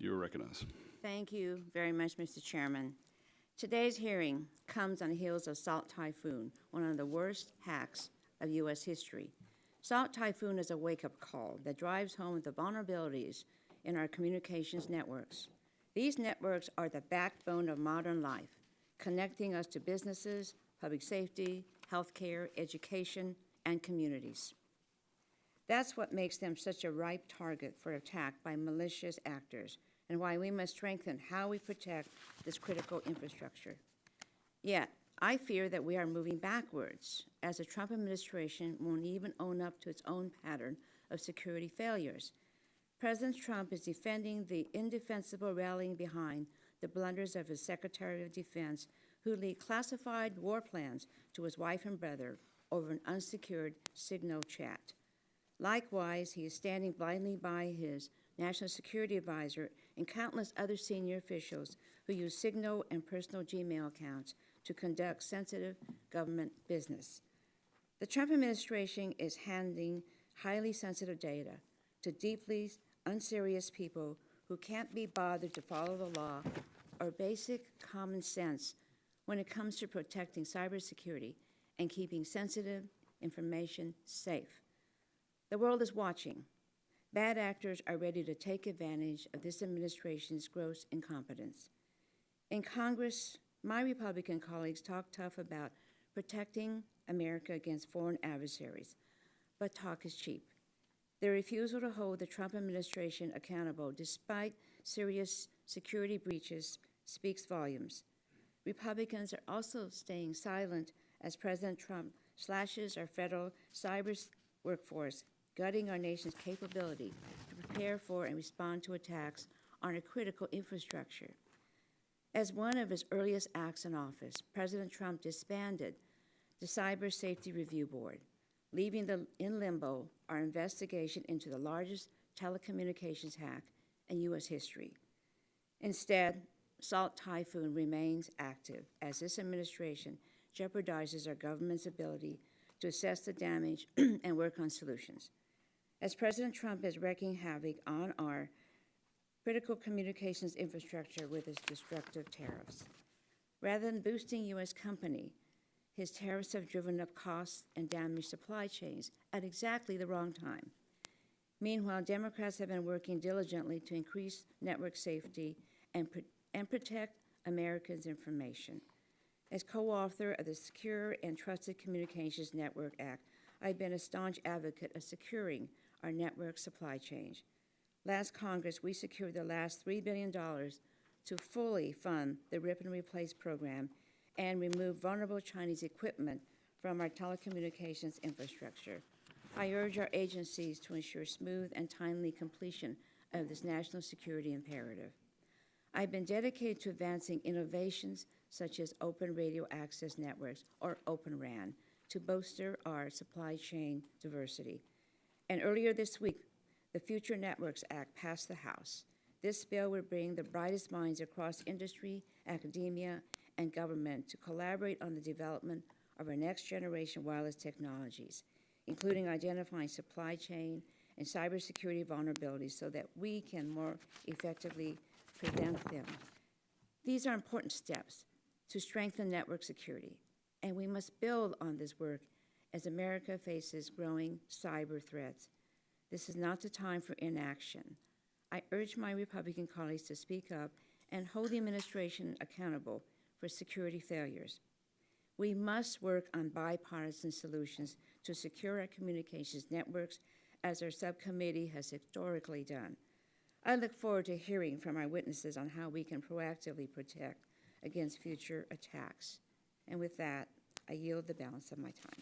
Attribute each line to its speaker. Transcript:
Speaker 1: You are recognized.
Speaker 2: Thank you very much, Mr. Chairman. Today's hearing comes on the heels of Salt Typhoon, one of the worst hacks of U.S. history. Salt Typhoon is a wake-up call that drives home the vulnerabilities in our communications networks. These networks are the backbone of modern life, connecting us to businesses, public safety, healthcare, education, and communities. That's what makes them such a ripe target for attack by malicious actors, and why we must strengthen how we protect this critical infrastructure. Yet, I fear that we are moving backwards, as the Trump administration won't even own up to its own pattern of security failures. President Trump is defending the indefensible rallying behind the blunders of his Secretary of Defense, who leaked classified war plans to his wife and brother over an unsecured Signal chat. Likewise, he is standing blindly by his National Security Advisor and countless other senior officials who use Signal and personal Gmail accounts to conduct sensitive government business. The Trump administration is handing highly sensitive data to deeply unserious people who can't be bothered to follow the law or basic common sense when it comes to protecting cybersecurity and keeping sensitive information safe. The world is watching. Bad actors are ready to take advantage of this administration's gross incompetence. In Congress, my Republican colleagues talk tough about protecting America against foreign adversaries, but talk is cheap. Their refusal to hold the Trump administration accountable despite serious security breaches speaks volumes. Republicans are also staying silent as President Trump slashes our federal cyber workforce, gutting our nation's capability to prepare for and respond to attacks on a critical infrastructure. As one of his earliest acts in office, President Trump disbanded the Cyber Safety Review Board, leaving in limbo our investigation into the largest telecommunications hack in U.S. history. Instead, Salt Typhoon remains active as this administration jeopardizes our government's ability to assess the damage and work on solutions. As President Trump is wreaking havoc on our critical communications infrastructure with his destructive tariffs. Rather than boosting U.S. company, his tariffs have driven up costs and damaged supply chains at exactly the wrong time. Meanwhile, Democrats have been working diligently to increase network safety and protect Americans' information. As co-author of the Secure and Trusted Communications Network Act, I've been a staunch advocate of securing our network supply chain. Last Congress, we secured the last $3 billion to fully fund the Rip and Replace program and remove vulnerable Chinese equipment from our telecommunications infrastructure. I urge our agencies to ensure smooth and timely completion of this national security imperative. I've been dedicated to advancing innovations such as Open Radio Access Networks, or Open RAN, to bolster our supply chain diversity. And earlier this week, the Future Networks Act passed the House. This bill would bring the brightest minds across industry, academia, and government to collaborate on the development of our next-generation wireless technologies, including identifying supply chain and cybersecurity vulnerabilities so that we can more effectively prevent them. These are important steps to strengthen network security, and we must build on this work as America faces growing cyber threats. This is not the time for inaction. I urge my Republican colleagues to speak up and hold the administration accountable for security failures. We must work on bipartisan solutions to secure our communications networks, as our subcommittee has historically done. I look forward to hearing from our witnesses on how we can proactively protect against future attacks. And with that, I yield the balance of my time.